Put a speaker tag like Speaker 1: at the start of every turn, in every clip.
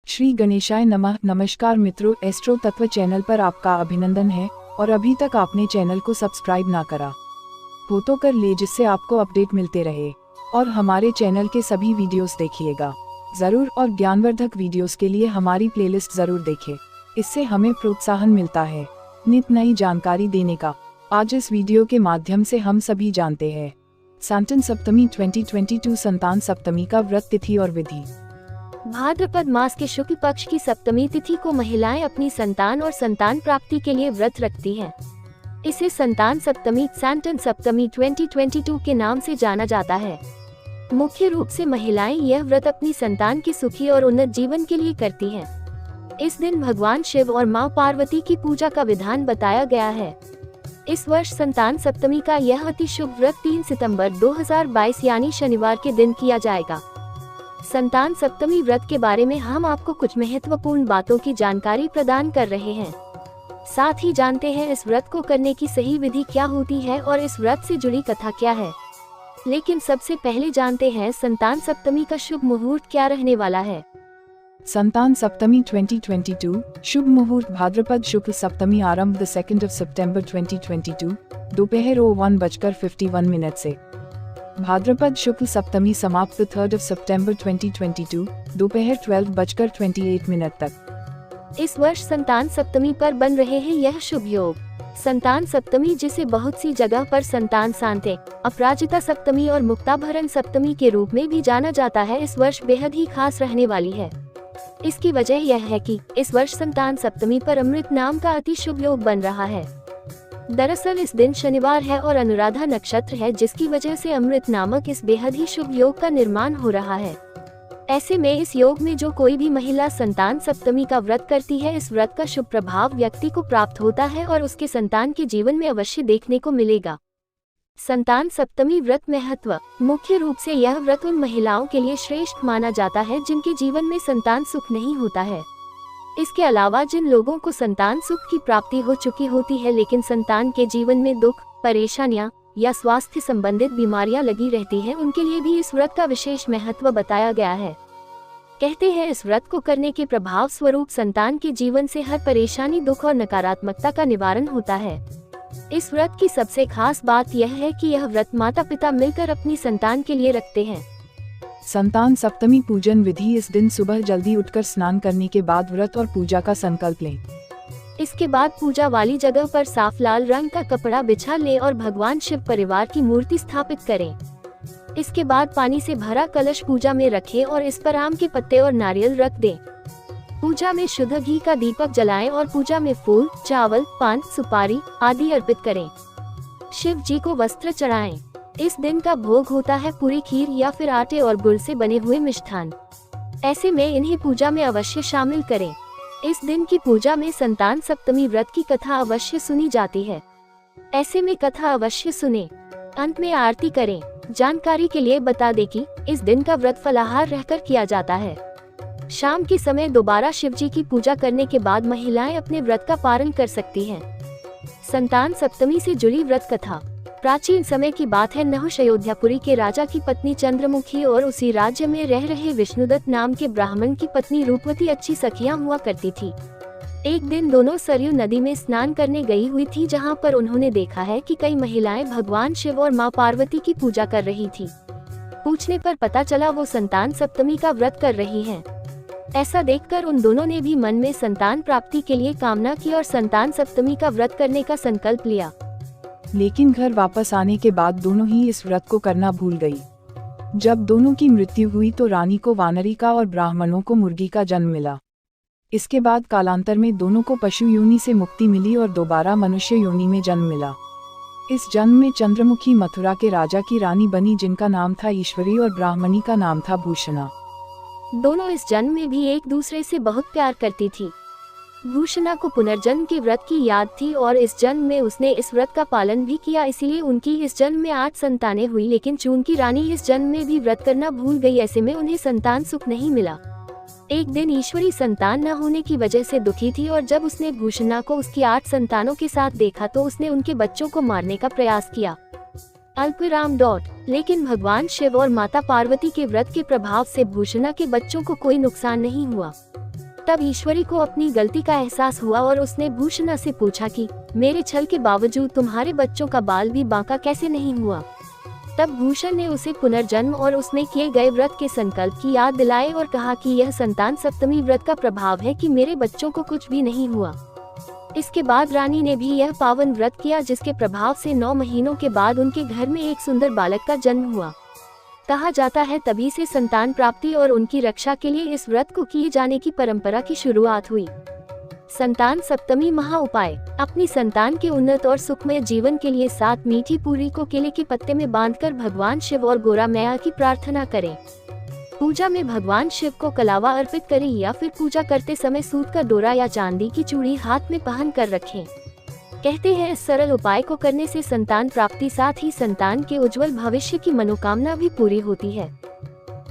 Speaker 1: श्री गणेशाय नमः। नमस्कार मित्रों, एस्ट्रो तत्व चैनल पर आपका अभिनंदन है और अभी तक आपने चैनल को सब्सक्राइब ना करा हो तो कर ले, जिससे आपको अपडेट मिलते रहे और हमारे चैनल के सभी वीडियोस देखिएगा जरूर और ज्ञानवर्धक वीडियोस के लिए हमारी प्लेलिस्ट जरूर देखें, इससे हमें प्रोत्साहन मिलता है नित नई जानकारी देने का। आज इस वीडियो के माध्यम से हम सभी जानते हैं संतान सप्तमी 2022 संतान सप्तमी का व्रत, तिथि और विधि।
Speaker 2: भाद्रपद मास के शुक्ल पक्ष की सप्तमी तिथि को महिलाएं अपनी संतान और संतान प्राप्ति के लिए व्रत रखती हैं। इसे संतान सप्तमी संतान सप्तमी 2022 के नाम से जाना जाता है। मुख्य रूप से महिलाएं यह व्रत अपनी संतान के सुखी और उन्नत जीवन के लिए करती हैं। इस दिन भगवान शिव और मां पार्वती की पूजा का विधान बताया गया है। इस वर्ष संतान सप्तमी का यह अति शुभ व्रत 3 सितंबर 2022 यानी शनिवार के दिन किया जाएगा। संतान सप्तमी व्रत के बारे में हम आपको कुछ महत्वपूर्ण बातों की जानकारी प्रदान कर रहे हैं। साथ ही जानते हैं इस व्रत को करने की सही विधि क्या होती है और इस व्रत से जुड़ी कथा क्या है। लेकिन सबसे पहले जानते हैं संतान सप्तमी का शुभ मुहूर्त क्या रहने वाला है।
Speaker 1: संतान सप्तमी 2022 शुभ मुहूर्त भाद्रपद शुक्ल सप्तमी आरंभ 2 सितंबर 2022 दोपहर 1:51 से। भाद्रपद शुक्ल सप्तमी समाप्त 3 सितंबर 2022 दोपहर 12:28 तक।
Speaker 2: इस वर्ष संतान सप्तमी पर बन रहे हैं यह शुभ योग। संतान सप्तमी, जिसे बहुत सी जगह पर संतान सांते, अपराजिता सप्तमी और मुक्ताभरण सप्तमी के रूप में भी जाना जाता है, इस वर्ष बेहद ही खास रहने वाली है। इसकी वजह यह है कि इस वर्ष संतान सप्तमी पर अमृत नाम का अति शुभ योग बन रहा है। दरअसल इस दिन शनिवार है और अनुराधा नक्षत्र है, जिसकी वजह से अमृत नामक इस बेहद ही शुभ योग का निर्माण हो रहा है। ऐसे में इस योग में जो कोई भी महिला संतान सप्तमी का व्रत करती है, इस व्रत का शुभ प्रभाव व्यक्ति को प्राप्त होता है और उसके संतान के जीवन में अवश्य देखने को मिलेगा। संतान सप्तमी व्रत महत्व। मुख्य रूप से यह व्रत उन महिलाओं के लिए श्रेष्ठ माना जाता है जिनके जीवन में संतान सुख नहीं होता है। इसके अलावा जिन लोगों को संतान सुख की प्राप्ति हो चुकी होती है लेकिन संतान के जीवन में दुख, परेशानियां या स्वास्थ्य संबंधित बीमारियां लगी रहती हैं, उनके लिए भी इस व्रत का विशेष महत्व बताया गया है। कहते हैं इस व्रत को करने के प्रभाव स्वरूप संतान के जीवन से हर परेशानी, दुख और नकारात्मकता का निवारण होता है। इस व्रत की सबसे खास बात यह है कि यह व्रत माता पिता मिलकर अपनी संतान के लिए रखते हैं।
Speaker 1: संतान सप्तमी पूजन विधि। इस दिन सुबह जल्दी उठकर स्नान करने के बाद व्रत और पूजा का संकल्प लें।
Speaker 2: इसके बाद पूजा वाली जगह पर साफ लाल रंग का कपड़ा बिछा लें और भगवान शिव परिवार की मूर्ति स्थापित करें। इसके बाद पानी से भरा कलश पूजा में रखें और इस पर आम के पत्ते और नारियल रख दें। पूजा में शुद्ध घी का दीपक जलाएं और पूजा में फूल, चावल, पान, सुपारी आदि अर्पित करें। शिव जी को वस्त्र चढ़ाएं। इस दिन का भोग होता है पूरी खीर या फिर आटे और गुड़ से बने हुए मिष्ठान। ऐसे में इन्हें पूजा में अवश्य शामिल करें। इस दिन की पूजा में संतान सप्तमी व्रत की कथा अवश्य सुनी जाती है। ऐसे में कथा अवश्य सुने। अंत में आरती करें। जानकारी के लिए बता दें कि इस दिन का व्रत फलाहार रहकर किया जाता है। शाम के समय दोबारा शिव जी की पूजा करने के बाद महिलाएं अपने व्रत का पालन कर सकती हैं। संतान सप्तमी से जुड़ी व्रत कथा। प्राचीन समय की बात है। नहुष अयोध्यापुरी के राजा की पत्नी चंद्रमुखी और उसी राज्य में रह रहे विष्णुदत्त नाम के ब्राह्मण की पत्नी रूपवती अच्छी सखियां हुआ करती थी। एक दिन दोनों सरयू नदी में स्नान करने गई हुई थी, जहां पर उन्होंने देखा है कि कई महिलाएं भगवान शिव और मां पार्वती की पूजा कर रही थी। पूछने पर पता चला वो संतान सप्तमी का व्रत कर रही हैं। ऐसा देखकर उन दोनों ने भी मन में संतान प्राप्ति के लिए कामना की और संतान सप्तमी का व्रत करने का संकल्प लिया।
Speaker 1: लेकिन घर वापस आने के बाद दोनों ही इस व्रत को करना भूल गई। जब दोनों की मृत्यु हुई तो रानी को वानरी का और ब्राह्मणों को मुर्गी का जन्म मिला। इसके बाद कालांतर में दोनों को पशु योनि से मुक्ति मिली और दोबारा मनुष्य योनि में जन्म मिला। इस जन्म में चंद्रमुखी मथुरा के राजा की रानी बनी, जिनका नाम था ईश्वरी और ब्राह्मणी का नाम था भूषणा।
Speaker 2: दोनों इस जन्म में भी एक दूसरे से बहुत प्यार करती थी। भूषणा को पुनर्जन्म के व्रत की याद थी और इस जन्म में उसने इस व्रत का पालन भी किया, इसीलिए उनकी इस जन्म में 8 संतानें हुई। लेकिन चूंकि रानी इस जन्म में भी व्रत करना भूल गई, ऐसे में उन्हें संतान सुख नहीं मिला। एक दिन ईश्वरी संतान न होने की वजह से दुखी थी और जब उसने भूषणा को उसकी 8 संतानों के साथ देखा तो उसने उनके बच्चों को मारने का प्रयास किया। अल्पविराम डॉट। लेकिन भगवान शिव और माता पार्वती के व्रत के प्रभाव से भूषणा के बच्चों को कोई नुकसान नहीं हुआ। तब ईश्वरी को अपनी गलती का एहसास हुआ और उसने भूषणा से पूछा कि मेरे छल के बावजूद तुम्हारे बच्चों का बाल भी बांका कैसे नहीं हुआ। तब भूषण ने उसे पुनर्जन्म और उसने किए गए व्रत के संकल्प की याद दिलाए और कहा कि यह संतान सप्तमी व्रत का प्रभाव है कि मेरे बच्चों को कुछ भी नहीं हुआ। इसके बाद रानी ने भी यह पावन व्रत किया, जिसके प्रभाव से 9 महीनों के बाद उनके घर में एक सुंदर बालक का जन्म हुआ। कहा जाता है तभी से संतान प्राप्ति और उनकी रक्षा के लिए इस व्रत को किए जाने की परंपरा की शुरुआत हुई। संतान सप्तमी महा उपाय। अपनी संतान के उन्नत और सुखमय जीवन के लिए 7 मीठी पूरी को केले के पत्ते में बांधकर भगवान शिव और गोरा मैया की प्रार्थना करें। पूजा में भगवान शिव को कलावा अर्पित करें या फिर पूजा करते समय सूत का डोरा या चांदी की चूड़ी हाथ में पहन कर रखें। कहते हैं इस सरल उपाय को करने से संतान प्राप्ति साथ ही संतान के उज्जवल भविष्य की मनोकामना भी पूरी होती है।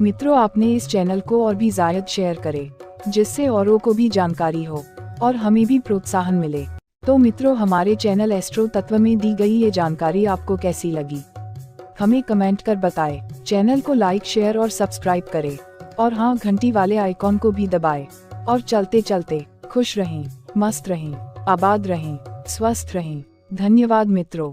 Speaker 1: मित्रों, आपने इस चैनल को और भी ज़्यादा शेयर करें, जिससे औरों को भी जानकारी हो और हमें भी प्रोत्साहन मिले। तो मित्रों, हमारे चैनल एस्ट्रो तत्व में दी गई ये जानकारी आपको कैसी लगी, हमें कमेंट कर बताएं। चैनल को लाइक, शेयर और सब्सक्राइब करें और हाँ, घंटी वाले आइकॉन को भी दबाएं। और चलते चलते खुश रहें, मस्त रहें, आबाद रहें, स्वस्थ रहें। धन्यवाद मित्रों।